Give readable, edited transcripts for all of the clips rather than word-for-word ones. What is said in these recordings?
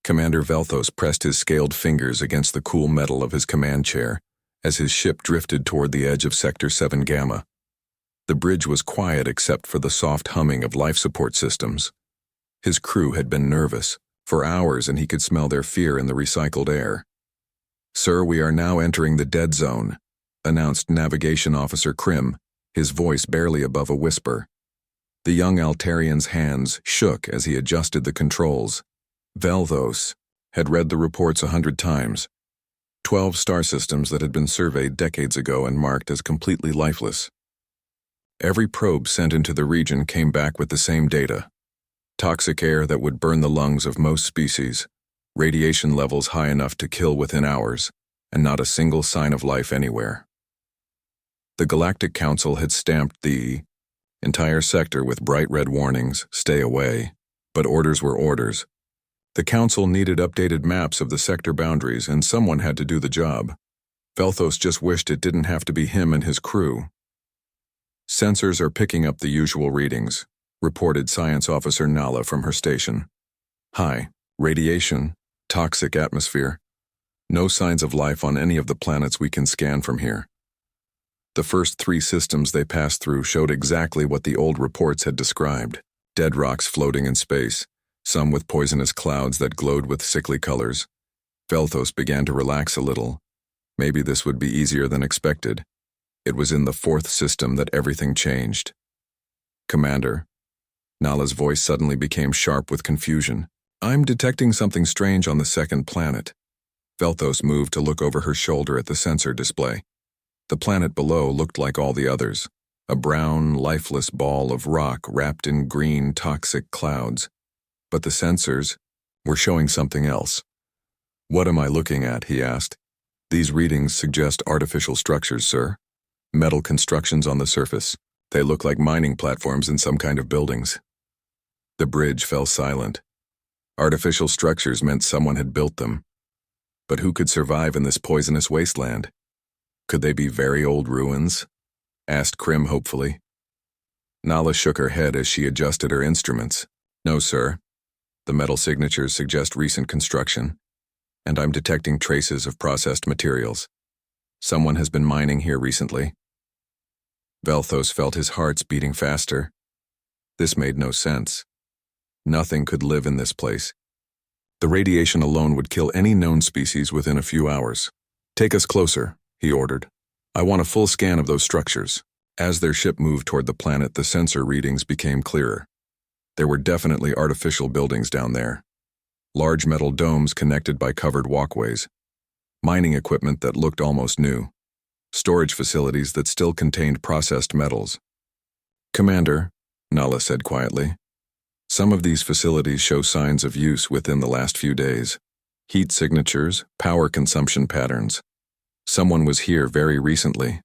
Commander Velthos pressed his scaled fingers against the cool metal of his command chair as his ship drifted toward the edge of Sector 7 Gamma. The bridge was quiet except for the soft humming of life support systems. His crew had been nervous for hours, and he could smell their fear in the recycled air. "Sir, we are now entering the dead zone," announced Navigation Officer Krim, his voice barely above a whisper. The young Altarian's hands shook as he adjusted the controls. Velthos had read the reports 100 times. 12 star systems that had been surveyed decades ago and marked as completely lifeless. Every probe sent into the region came back with the same data. Toxic air that would burn the lungs of most species, radiation levels high enough to kill within hours, and not a single sign of life anywhere. The Galactic Council had stamped the entire sector with bright red warnings, "Stay away," but orders were orders. The Council needed updated maps of the sector boundaries, and someone had to do the job. Velthos just wished it didn't have to be him and his crew. "Sensors are picking up the usual readings," reported Science Officer Nala from her station. "High radiation, toxic atmosphere. No signs of life on any of the planets we can scan from here." The first 3 systems they passed through showed exactly what the old reports had described: dead rocks floating in space, some with poisonous clouds that glowed with sickly colors. Velthos began to relax a little. Maybe this would be easier than expected. It was in the 4th system that everything changed. "Commander," Nala's voice suddenly became sharp with confusion. "I'm detecting something strange on the 2nd planet." Velthos moved to look over her shoulder at the sensor display. The planet below looked like all the others, a brown, lifeless ball of rock wrapped in green, toxic clouds. But the sensors were showing something else. "What am I looking at?" he asked. "These readings suggest artificial structures, sir. Metal constructions on the surface. They look like mining platforms in some kind of buildings." The bridge fell silent. Artificial structures meant someone had built them. But who could survive in this poisonous wasteland? Could they be very old ruins? Asked Krim hopefully. Nala shook her head as she adjusted her instruments. "No, sir. The metal signatures suggest recent construction, and I'm detecting traces of processed materials. Someone has been mining here recently." Velthos felt his hearts beating faster. This made no sense. Nothing could live in this place. The radiation alone would kill any known species within a few hours. "Take us closer," he ordered. "I want a full scan of those structures." As their ship moved toward the planet, the sensor readings became clearer. There were definitely artificial buildings down there. Large metal domes connected by covered walkways. Mining equipment that looked almost new. Storage facilities that still contained processed metals. "Commander," Nala said quietly, "some of these facilities show signs of use within the last few days. Heat signatures, power consumption patterns. Someone was here very recently."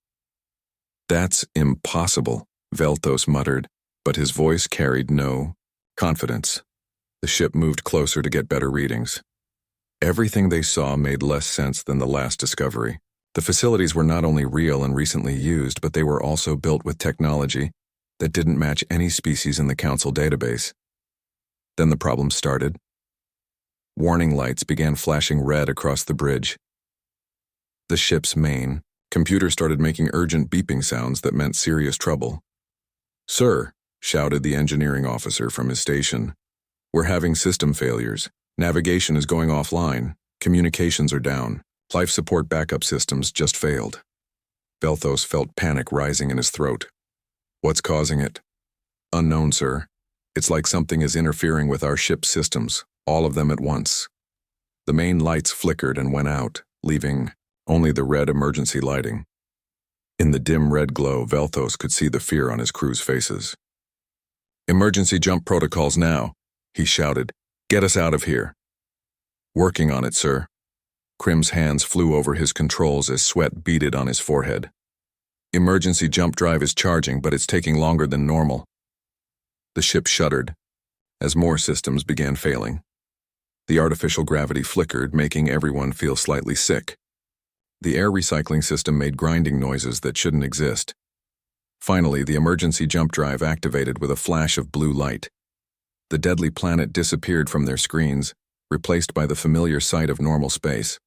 "That's impossible," Velthos muttered, but his voice carried no confidence. The ship moved closer to get better readings. Everything they saw made less sense than the last discovery. The facilities were not only real and recently used, but they were also built with technology that didn't match any species in the Council database. Then the problem started. Warning lights began flashing red across the bridge. The ship's main computer started making urgent beeping sounds that meant serious trouble. "Sir," shouted the engineering officer from his station, "we're having system failures. Navigation is going offline. Communications are down. Life support backup systems just failed." Velthos felt panic rising in his throat. "What's causing it?" "Unknown, sir. It's like something is interfering with our ship's systems, all of them at once." The main lights flickered and went out, leaving only the red emergency lighting. In the dim red glow, Velthos could see the fear on his crew's faces. "Emergency jump protocols now," he shouted. "Get us out of here." "Working on it, sir." Krim's hands flew over his controls as sweat beaded on his forehead. "Emergency jump drive is charging, but it's taking longer than normal." The ship shuddered as more systems began failing. The artificial gravity flickered, making everyone feel slightly sick. The air recycling system made grinding noises that shouldn't exist. Finally, the emergency jump drive activated with a flash of blue light. The deadly planet disappeared from their screens, replaced by the familiar sight of normal space.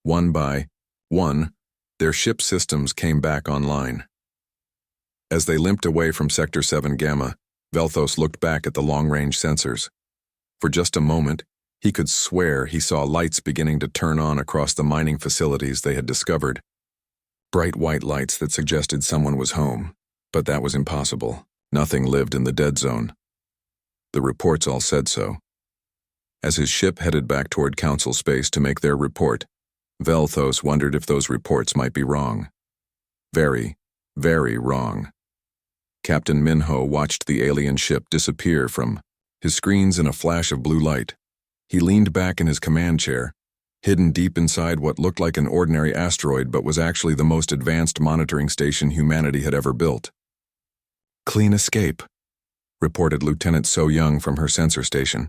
One by one, their ship systems came back online. As they limped away from Sector 7 Gamma, Velthos looked back at the long-range sensors. For just a moment, he could swear he saw lights beginning to turn on across the mining facilities they had discovered. Bright white lights that suggested someone was home, but that was impossible. Nothing lived in the dead zone. The reports all said so. As his ship headed back toward Council space to make their report, Velthos wondered if those reports might be wrong. Very, very wrong. Captain Minho watched the alien ship disappear from his screens in a flash of blue light. He leaned back in his command chair, hidden deep inside what looked like an ordinary asteroid but was actually the most advanced monitoring station humanity had ever built. "Clean escape," reported Lieutenant So Young from her sensor station.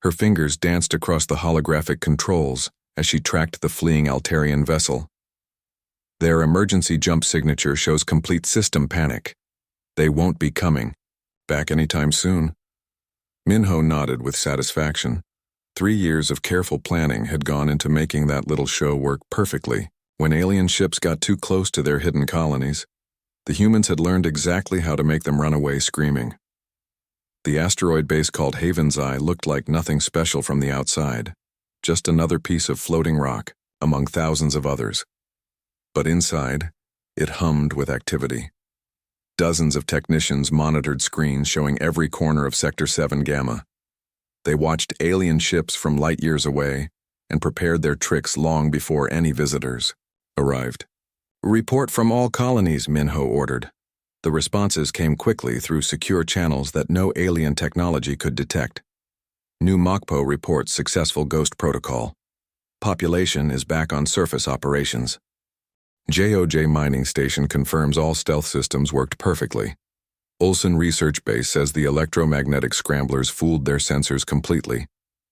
Her fingers danced across the holographic controls as she tracked the fleeing Altarian vessel. "Their emergency jump signature shows complete system panic. They won't be coming back anytime soon." Minho nodded with satisfaction. 3 years of careful planning had gone into making that little show work perfectly. When alien ships got too close to their hidden colonies, the humans had learned exactly how to make them run away screaming. The asteroid base called Haven's Eye looked like nothing special from the outside, just another piece of floating rock among thousands of others. But inside, it hummed with activity. Dozens of technicians monitored screens showing every corner of Sector 7 Gamma. They watched alien ships from light years away and prepared their tricks long before any visitors arrived. "Report from all colonies," Minho ordered. The responses came quickly through secure channels that no alien technology could detect. New Mokpo reports successful ghost protocol. Population is back on surface operations. JOJ Mining Station confirms all stealth systems worked perfectly. Olson Research Base says the electromagnetic scramblers fooled their sensors completely.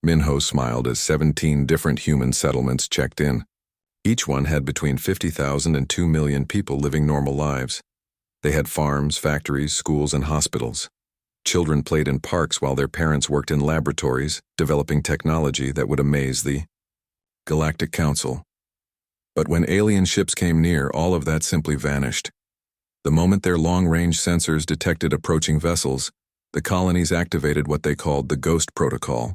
Minho smiled as 17 different human settlements checked in. Each one had between 50,000 and 2 million people living normal lives. They had farms, factories, schools, and hospitals. Children played in parks while their parents worked in laboratories, developing technology that would amaze the Galactic Council. But when alien ships came near, all of that simply vanished. The moment their long-range sensors detected approaching vessels, the colonies activated what they called the Ghost Protocol.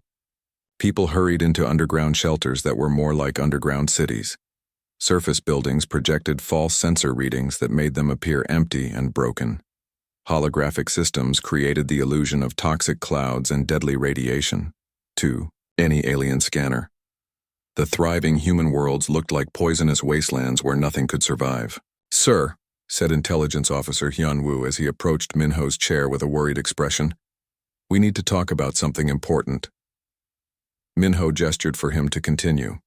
People hurried into underground shelters that were more like underground cities. Surface buildings projected false sensor readings that made them appear empty and broken. Holographic systems created the illusion of toxic clouds and deadly radiation to any alien scanner. The thriving human worlds looked like poisonous wastelands where nothing could survive. "Sir," said Intelligence Officer Hyun Woo as he approached Minho's chair with a worried expression, "we need to talk about something important." Minho gestured for him to continue.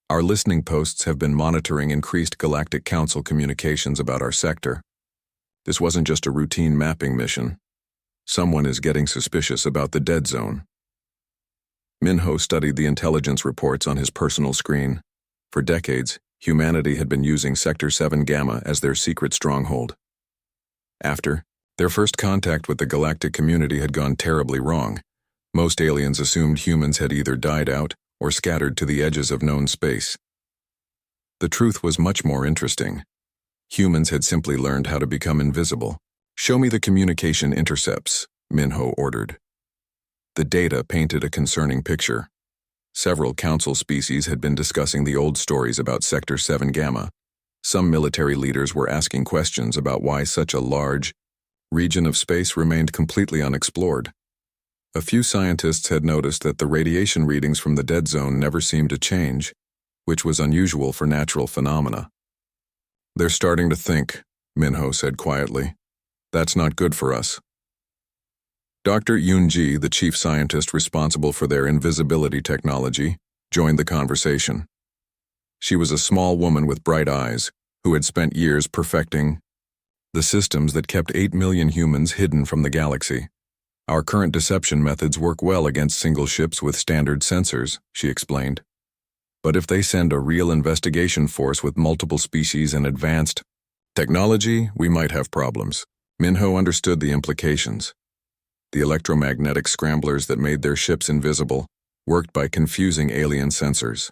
"Our listening posts have been monitoring increased Galactic Council communications about our sector. This wasn't just a routine mapping mission. Someone is getting suspicious about the dead zone." Minho studied the intelligence reports on his personal screen. For decades, humanity had been using Sector 7 Gamma as their secret stronghold. After their first contact with the galactic community had gone terribly wrong, most aliens assumed humans had either died out or scattered to the edges of known space. The truth was much more interesting. Humans had simply learned how to become invisible. "Show me the communication intercepts," Minho ordered. The data painted a concerning picture. Several council species had been discussing the old stories about Sector 7 Gamma. Some military leaders were asking questions about why such a large region of space remained completely unexplored. A few scientists had noticed that the radiation readings from the dead zone never seemed to change, which was unusual for natural phenomena. "They're starting to think," Minho said quietly. "That's not good for us." Dr. Yoon-ji, the chief scientist responsible for their invisibility technology, joined the conversation. She was a small woman with bright eyes, who had spent years perfecting the systems that kept 8 million humans hidden from the galaxy. "Our current deception methods work well against single ships with standard sensors," she explained. "But if they send a real investigation force with multiple species and advanced technology, we might have problems." Minho understood the implications. The electromagnetic scramblers that made their ships invisible worked by confusing alien sensors.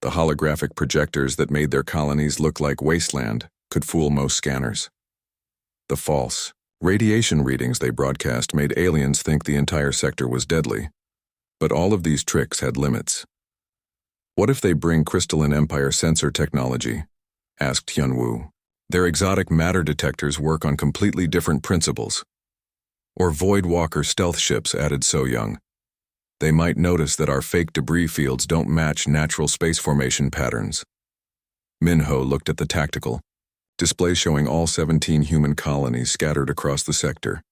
The holographic projectors that made their colonies look like wasteland could fool most scanners. The false radiation readings they broadcast made aliens think the entire sector was deadly. But all of these tricks had limits. What if they bring Crystalline Empire sensor technology? Asked Hyunwoo. Their exotic matter detectors work on completely different principles. Or Void Walker stealth ships, added So Young. They might notice that our fake debris fields don't match natural space formation patterns. Minho looked at the tactical display showing all 17 human colonies scattered across the sector.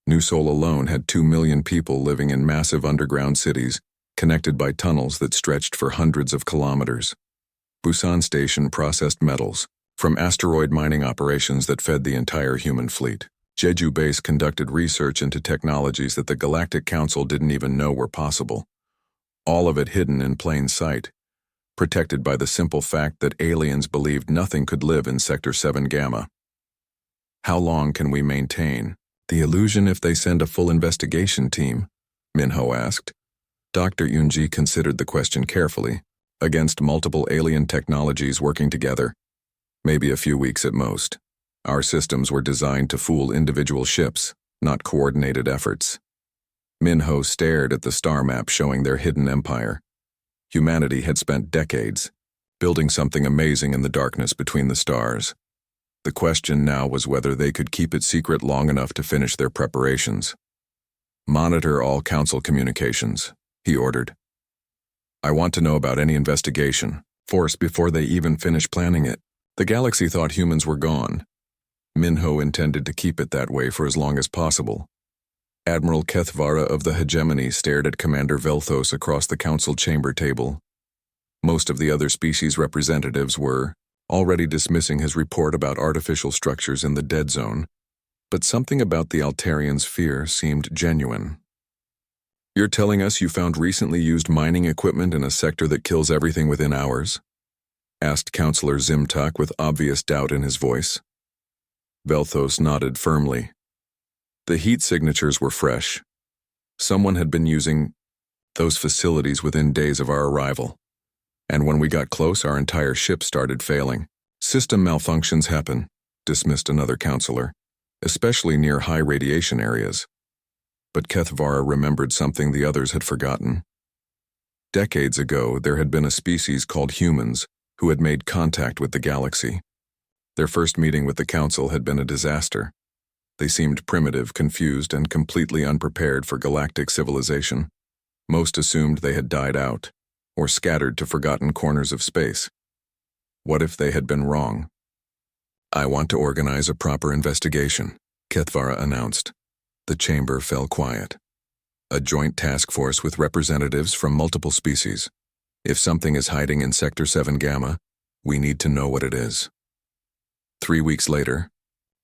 New Seoul alone had 2 million people living in massive underground cities, connected by tunnels that stretched for hundreds of kilometers. Busan Station processed metals from asteroid mining operations that fed the entire human fleet. Jeju Base conducted research into technologies that the Galactic Council didn't even know were possible. All of it hidden in plain sight, protected by the simple fact that aliens believed nothing could live in Sector 7 Gamma. How long can we maintain the illusion if they send a full investigation team? Minho asked. Dr. Yoonji considered the question carefully. Against multiple alien technologies working together, maybe a few weeks at most. Our systems were designed to fool individual ships, not coordinated efforts. Minho stared at the star map showing their hidden empire. Humanity had spent decades building something amazing in the darkness between the stars. The question now was whether they could keep it secret long enough to finish their preparations. Monitor all council communications, he ordered. I want to know about any investigation, force before they even finish planning it. The galaxy thought humans were gone. Minho intended to keep it that way for as long as possible. Admiral Kethvara of the Hegemony stared at Commander Velthos across the council chamber table. Most of the other species representatives were already dismissing his report about artificial structures in the dead zone, but something about the Altarians' fear seemed genuine. You're telling us you found recently used mining equipment in a sector that kills everything within hours? Asked Counselor Zimtak with obvious doubt in his voice. Velthos nodded firmly. The heat signatures were fresh. Someone had been using those facilities within days of our arrival. And when we got close, our entire ship started failing. System malfunctions happen, dismissed another counselor, especially near high radiation areas. But Kethvara remembered something the others had forgotten. Decades ago, there had been a species called humans who had made contact with the galaxy. Their first meeting with the council had been a disaster. They seemed primitive, confused, and completely unprepared for galactic civilization. Most assumed they had died out, or scattered to forgotten corners of space. What if they had been wrong? I want to organize a proper investigation, Kethvara announced. The chamber fell quiet. A joint task force with representatives from multiple species. If something is hiding in Sector 7 Gamma, we need to know what it is. 3 weeks later,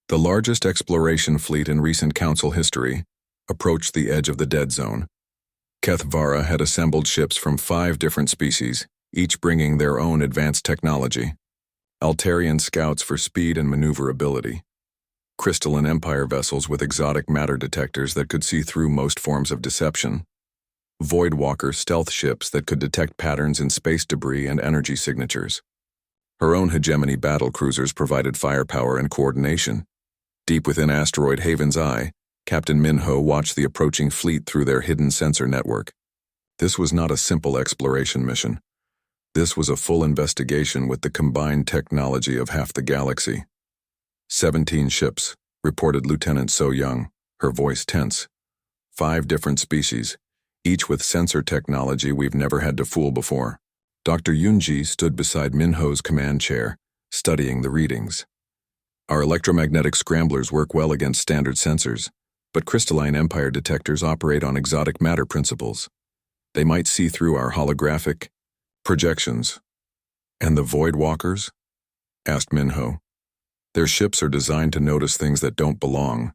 the largest exploration fleet in recent council history approached the edge of the dead zone. Kethvara had assembled ships from 5 different species, each bringing their own advanced technology. Altarian scouts for speed and maneuverability. Crystalline Empire vessels with exotic matter detectors that could see through most forms of deception. Void Walker stealth ships that could detect patterns in space debris and energy signatures. Her own hegemony battle cruisers provided firepower and coordination. Deep within Asteroid Haven's eye, Captain Minho watched the approaching fleet through their hidden sensor network. This was not a simple exploration mission. This was a full investigation with the combined technology of half the galaxy. 17 ships, reported Lieutenant So Young, her voice tense. 5 different species, each with sensor technology we've never had to fool before. Dr. Yoonji stood beside Minho's command chair, studying the readings. Our electromagnetic scramblers work well against standard sensors, but Crystalline Empire detectors operate on exotic matter principles. They might see through our holographic projections. And the Void Walkers? Asked Minho. Their ships are designed to notice things that don't belong.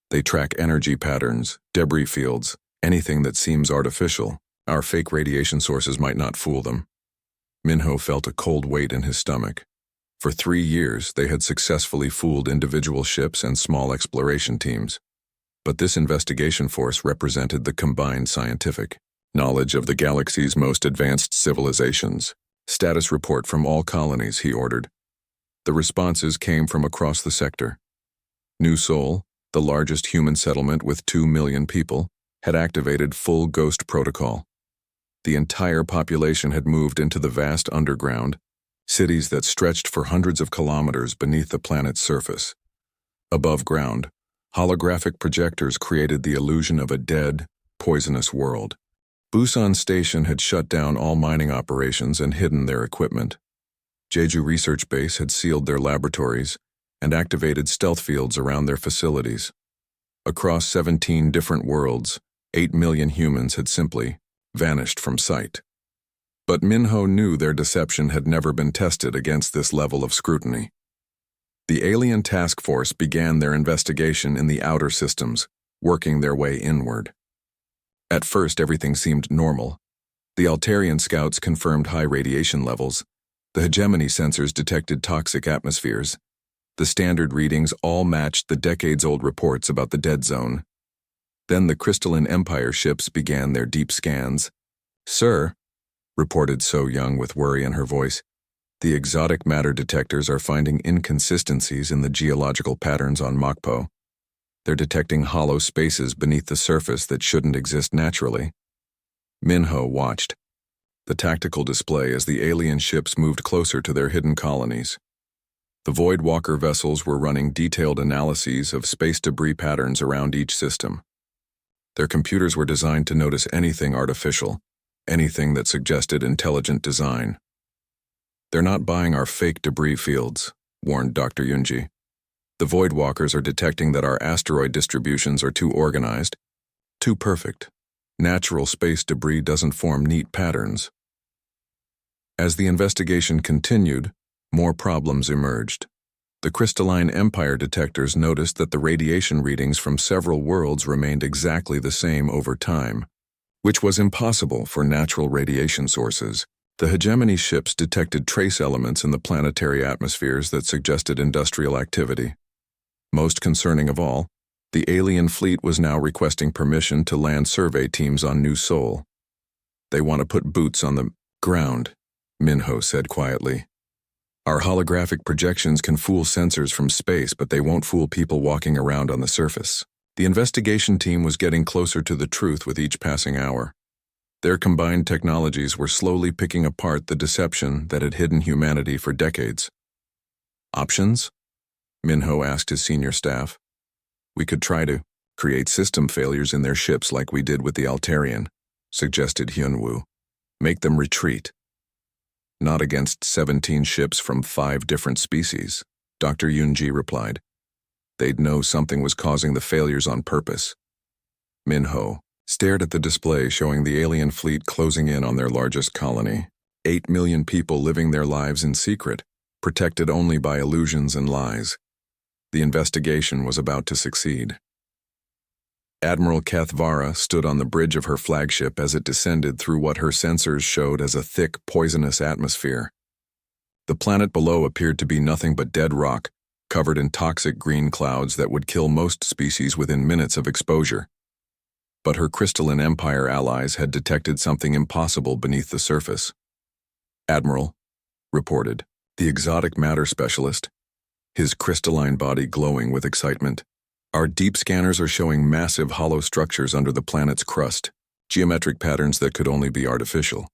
They track energy patterns, debris fields, anything that seems artificial. Our fake radiation sources might not fool them. Minho felt a cold weight in his stomach. For 3 years, they had successfully fooled individual ships and small exploration teams. But this investigation force represented the combined scientific Knowledge of the galaxy's most advanced civilizations. Status report from all colonies, he ordered. The responses came from across the sector. New Sol, the largest human settlement with 2 million people, had activated full ghost protocol. The entire population had moved into the vast underground, cities that stretched for hundreds of kilometers beneath the planet's surface. Above ground, holographic projectors created the illusion of a dead, poisonous world. Busan Station had shut down all mining operations and hidden their equipment. Jeju Research Base had sealed their laboratories and activated stealth fields around their facilities. Across 17 different worlds, 8 million humans had simply vanished from sight. But Minho knew their deception had never been tested against this level of scrutiny. The alien task force began their investigation in the outer systems, working their way inward. At first, everything seemed normal. The Altarian scouts confirmed high radiation levels. The hegemony sensors detected toxic atmospheres. The standard readings all matched the decades-old reports about the dead zone. Then the Crystalline Empire ships began their deep scans. "Sir," reported So Young with worry in her voice, "the exotic matter detectors are finding inconsistencies in the geological patterns on Mokpo. They're detecting hollow spaces beneath the surface that shouldn't exist naturally." Minho watched the tactical display as the alien ships moved closer to their hidden colonies. The Void Walker vessels were running detailed analyses of space debris patterns around each system. Their computers were designed to notice anything artificial, anything that suggested intelligent design. "They're not buying our fake debris fields," warned Dr. Yunji. "The Void Walkers are detecting that our asteroid distributions are too organized, too perfect. Natural space debris doesn't form neat patterns." As the investigation continued, more problems emerged. The Crystalline Empire detectors noticed that the radiation readings from several worlds remained exactly the same over time, which was impossible for natural radiation sources. The hegemony ships detected trace elements in the planetary atmospheres that suggested industrial activity. Most concerning of all, the alien fleet was now requesting permission to land survey teams on New Sol. "They want to put boots on the ground," Minho said quietly. "Our holographic projections can fool sensors from space, but they won't fool people walking around on the surface." The investigation team was getting closer to the truth with each passing hour. Their combined technologies were slowly picking apart the deception that had hidden humanity for decades. "Options?" Minho asked his senior staff. "We could try to create system failures in their ships like we did with the Altarian," suggested Hyunwoo. "Make them retreat." "Not against 17 ships from 5 different species," Dr. Yunji replied. "They'd know something was causing the failures on purpose." Minho stared at the display showing the alien fleet closing in on their largest colony. 8 million people living their lives in secret, protected only by illusions and lies. The investigation was about to succeed. Admiral Kathvara stood on the bridge of her flagship as it descended through what her sensors showed as a thick, poisonous atmosphere. The planet below appeared to be nothing but dead rock, covered in toxic green clouds that would kill most species within minutes of exposure. But her Crystalline Empire allies had detected something impossible beneath the surface. "Admiral," reported the exotic matter specialist, his crystalline body glowing with excitement, "our deep scanners are showing massive hollow structures under the planet's crust, geometric patterns that could only be artificial."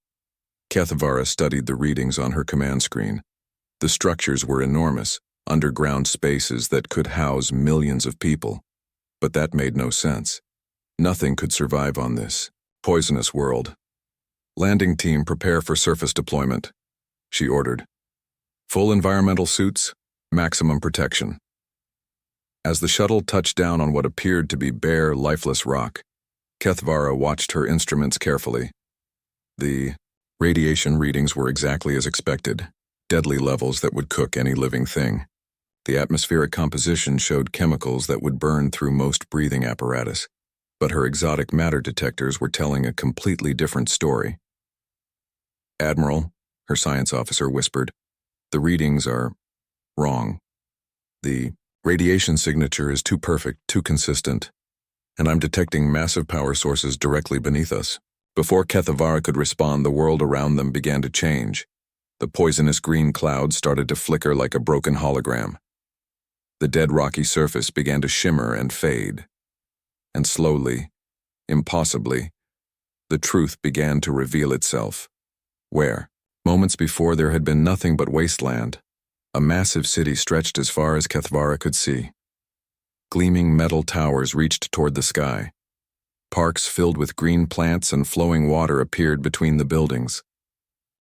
Kathvara studied the readings on her command screen. The structures were enormous, underground spaces that could house millions of people. But that made no sense. Nothing could survive on this poisonous world. "Landing team, prepare for surface deployment," she ordered. "Full environmental suits, maximum protection." As the shuttle touched down on what appeared to be bare, lifeless rock, Kathvara watched her instruments carefully. The radiation readings were exactly as expected, deadly levels that would cook any living thing. The atmospheric composition showed chemicals that would burn through most breathing apparatus, but her exotic matter detectors were telling a completely different story. "Admiral," her science officer whispered, "the readings are wrong. The radiation signature is too perfect, too consistent, and I'm detecting massive power sources directly beneath us." Before Kethavara could respond, the world around them began to change. The poisonous green clouds started to flicker like a broken hologram. The dead rocky surface began to shimmer and fade. And slowly, impossibly, the truth began to reveal itself. Where, moments before, there had been nothing but wasteland, a massive city stretched as far as Kethavara could see. Gleaming metal towers reached toward the sky. Parks filled with green plants and flowing water appeared between the buildings.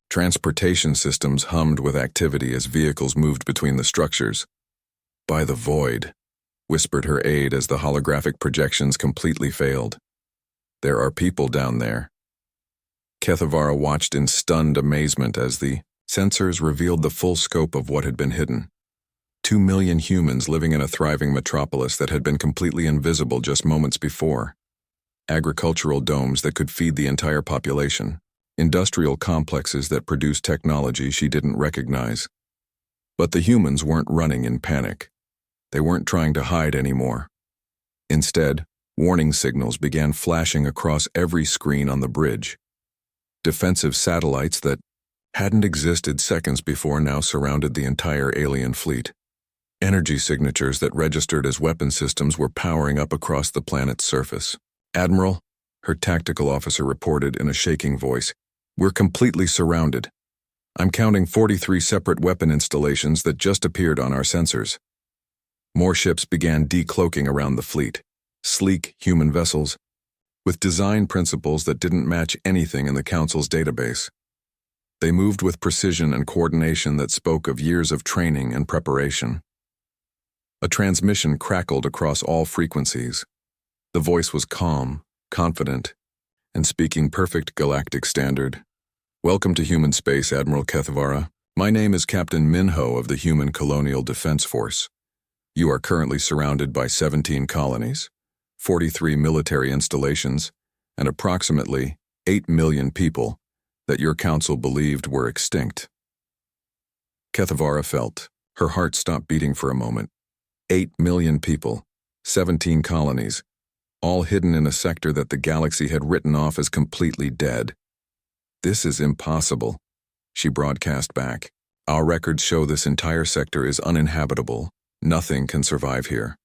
Transportation systems hummed with activity as vehicles moved between the structures. "By the void," whispered her aide as the holographic projections completely failed. "There are people down there." Kethavara watched in stunned amazement as the sensors revealed the full scope of what had been hidden. 2 million humans living in a thriving metropolis that had been completely invisible just moments before. Agricultural domes that could feed the entire population. Industrial complexes that produced technology she didn't recognize. But the humans weren't running in panic. They weren't trying to hide anymore. Instead, warning signals began flashing across every screen on the bridge. Defensive satellites that hadn't existed seconds before now surrounded the entire alien fleet. Energy signatures that registered as weapon systems were powering up across the planet's surface. "Admiral," her tactical officer reported in a shaking voice, "we're completely surrounded. I'm counting 43 separate weapon installations that just appeared on our sensors." More ships began decloaking around the fleet, sleek human vessels, with design principles that didn't match anything in the Council's database. They moved with precision and coordination that spoke of years of training and preparation. A transmission crackled across all frequencies. The voice was calm, confident, and speaking perfect galactic standard. "Welcome to human space, Admiral Kethavara. My name is Captain Minho of the Human Colonial Defense Force. You are currently surrounded by 17 colonies, 43 military installations, and approximately 8 million people that your council believed were extinct." Kethavara felt. Her heart stopped beating for a moment. 8 million people, 17 colonies, all hidden in a sector that the galaxy had written off as completely dead. "This is impossible," she broadcast back. "Our records show this entire sector is uninhabitable. Nothing can survive here."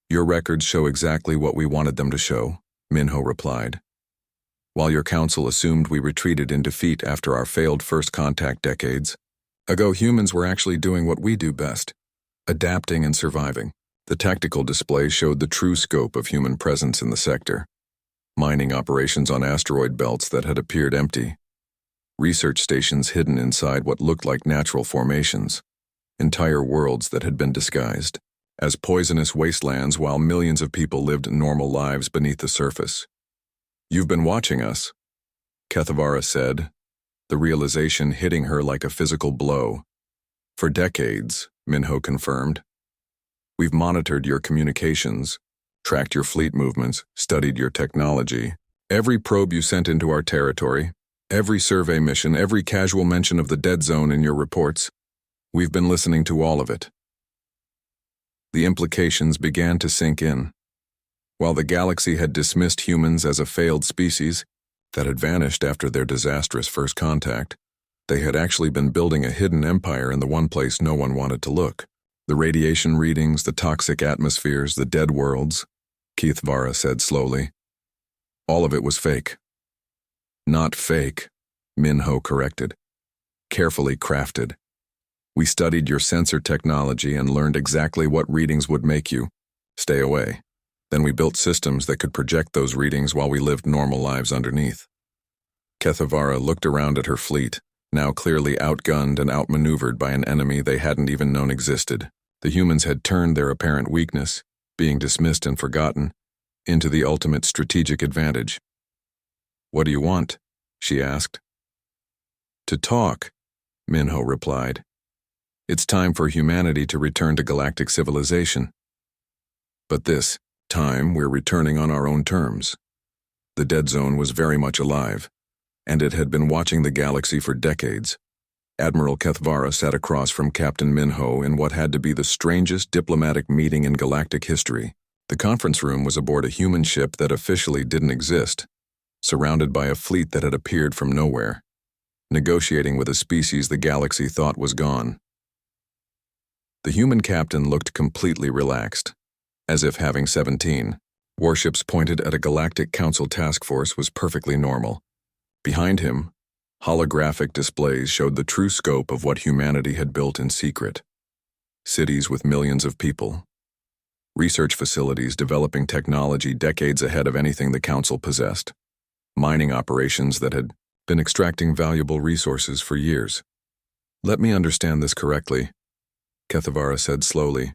"Your records show exactly what we wanted them to show," Minho replied. "While your council assumed we retreated in defeat after our failed first contact decades ago, humans were actually doing what we do best, adapting and surviving." The tactical display showed the true scope of human presence in the sector. Mining operations on asteroid belts that had appeared empty. Research stations hidden inside what looked like natural formations. Entire worlds that had been disguised as poisonous wastelands while millions of people lived normal lives beneath the surface. "You've been watching us," Kethavara said, the realization hitting her like a physical blow. "For decades," Minho confirmed. "We've monitored your communications, tracked your fleet movements, studied your technology. Every probe you sent into our territory, every survey mission, every casual mention of the dead zone in your reports. We've been listening to all of it." The implications began to sink in. While the galaxy had dismissed humans as a failed species that had vanished after their disastrous first contact, they had actually been building a hidden empire in the one place no one wanted to look. "The radiation readings, the toxic atmospheres, the dead worlds," Kethavara said slowly. "All of it was fake." "Not fake," Minho corrected. "Carefully crafted. We studied your sensor technology and learned exactly what readings would make you stay away. Then we built systems that could project those readings while we lived normal lives underneath." Kethavara looked around at her fleet, now clearly outgunned and outmaneuvered by an enemy they hadn't even known existed. The humans had turned their apparent weakness, being dismissed and forgotten, into the ultimate strategic advantage. "What do you want?" she asked. "To talk," Minho replied. "It's time for humanity to return to galactic civilization. But this time, we're returning on our own terms." The dead zone was very much alive, and it had been watching the galaxy for decades. Admiral Kethavara sat across from Captain Minho in what had to be the strangest diplomatic meeting in galactic history. The conference room was aboard a human ship that officially didn't exist, surrounded by a fleet that had appeared from nowhere, negotiating with a species the galaxy thought was gone. The human captain looked completely relaxed, as if having 17 warships pointed at a Galactic Council task force was perfectly normal. Behind him, holographic displays showed the true scope of what humanity had built in secret. Cities with millions of people. Research facilities developing technology decades ahead of anything the Council possessed. Mining operations that had been extracting valuable resources for years. "Let me understand this correctly," Kethavara said slowly.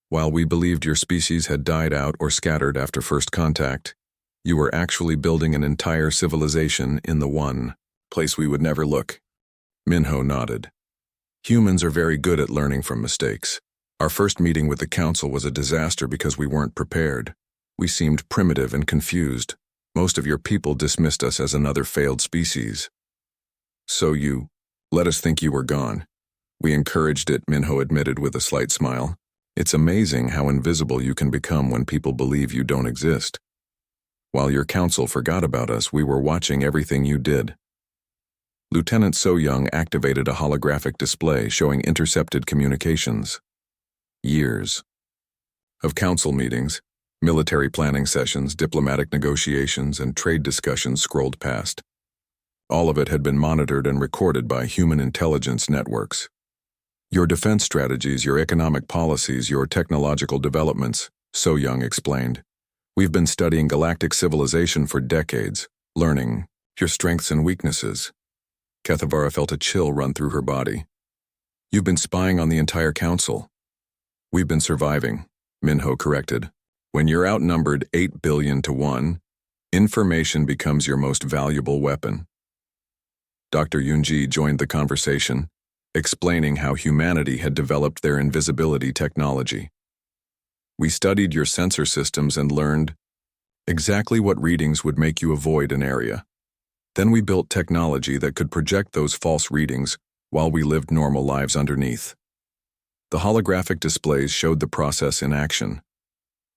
"While we believed your species had died out or scattered after first contact, you were actually building an entire civilization in the one place we would never look." Minho nodded. "Humans are very good at learning from mistakes. Our first meeting with the Council was a disaster because we weren't prepared. We seemed primitive and confused. Most of your people dismissed us as another failed species. So you let us think you were gone. We encouraged it," Minho admitted with a slight smile. "It's amazing how invisible you can become when people believe you don't exist. While your Council forgot about us, we were watching everything you did." Lieutenant So Young activated a holographic display showing intercepted communications. Years of Council meetings, military planning sessions, diplomatic negotiations, and trade discussions scrolled past. All of it had been monitored and recorded by human intelligence networks. "Your defense strategies, your economic policies, your technological developments," So Young explained. "We've been studying galactic civilization for decades, learning your strengths and weaknesses." Kethavara felt a chill run through her body. "You've been spying on the entire Council." "We've been surviving," Minho corrected. "When you're outnumbered 8 billion to 1, information becomes your most valuable weapon." Dr. Yunji joined the conversation, explaining how humanity had developed their invisibility technology. "We studied your sensor systems and learned exactly what readings would make you avoid an area. Then we built technology that could project those false readings while we lived normal lives underneath." The holographic displays showed the process in action.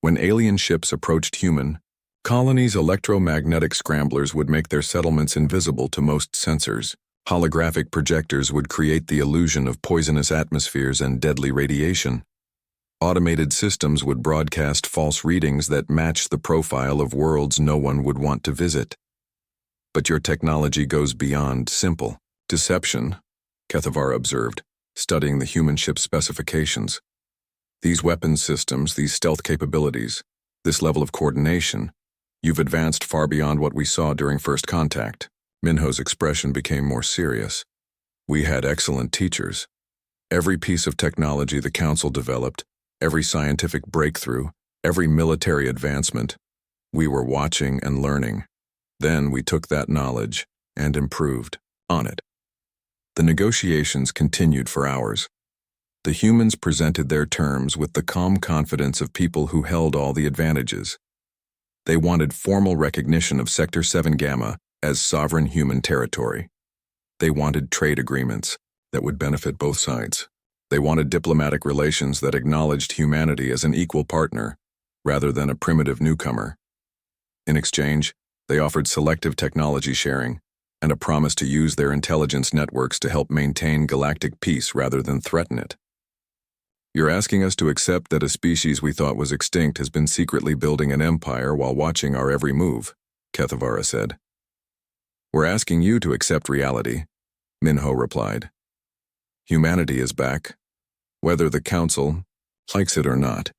When alien ships approached human colonies, electromagnetic scramblers would make their settlements invisible to most sensors. Holographic projectors would create the illusion of poisonous atmospheres and deadly radiation. Automated systems would broadcast false readings that matched the profile of worlds no one would want to visit. "But your technology goes beyond simple deception," Kethavara observed, studying the human ship specifications. "These weapons systems, these stealth capabilities, this level of coordination, you've advanced far beyond what we saw during first contact." Minho's expression became more serious. "We had excellent teachers. Every piece of technology the Council developed, every scientific breakthrough, every military advancement, we were watching and learning. Then we took that knowledge and improved on it." The negotiations continued for hours. The humans presented their terms with the calm confidence of people who held all the advantages. They wanted formal recognition of Sector 7 Gamma as sovereign human territory. They wanted trade agreements that would benefit both sides. They wanted diplomatic relations that acknowledged humanity as an equal partner, rather than a primitive newcomer. In exchange, they offered selective technology sharing and a promise to use their intelligence networks to help maintain galactic peace rather than threaten it. "You're asking us to accept that a species we thought was extinct has been secretly building an empire while watching our every move," Kethavara said. "We're asking you to accept reality," Minho replied. "Humanity is back, whether the Council likes it or not.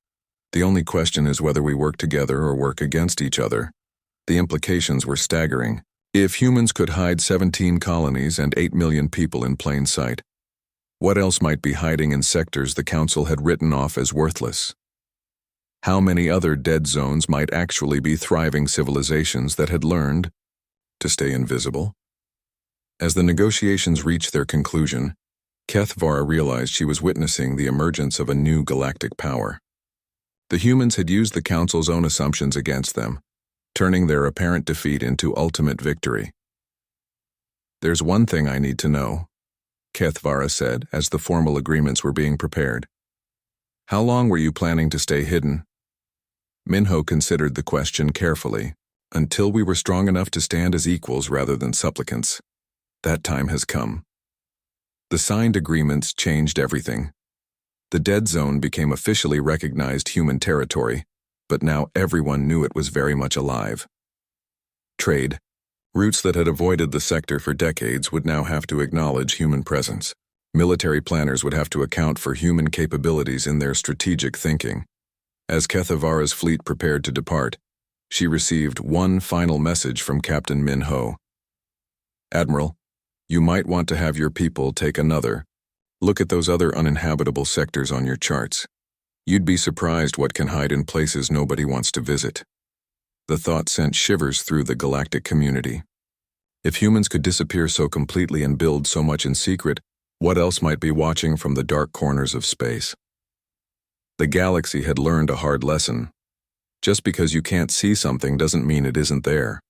The only question is whether we work together or work against each other." The implications were staggering. If humans could hide 17 colonies and 8 million people in plain sight, what else might be hiding in sectors the Council had written off as worthless? How many other dead zones might actually be thriving civilizations that had learned to stay invisible? As the negotiations reached their conclusion, Kethavara realized she was witnessing the emergence of a new galactic power. The humans had used the Council's own assumptions against them, turning their apparent defeat into ultimate victory. "There's one thing I need to know," Kethavara said as the formal agreements were being prepared. "How long were you planning to stay hidden?" Minho considered the question carefully, until we were strong enough to stand as equals rather than supplicants. That time has come. The signed agreements changed everything. The dead zone became officially recognized human territory, but now everyone knew it was very much alive. Trade. Routes that had avoided the sector for decades would now have to acknowledge human presence. Military planners would have to account for human capabilities in their strategic thinking. As Kethavara's fleet prepared to depart, she received one final message from Captain Min Ho. Admiral, you might want to have your people take another. Look at those other uninhabitable sectors on your charts. You'd be surprised what can hide in places nobody wants to visit. The thought sent shivers through the galactic community. If humans could disappear so completely and build so much in secret, what else might be watching from the dark corners of space? The galaxy had learned a hard lesson. Just because you can't see something doesn't mean it isn't there.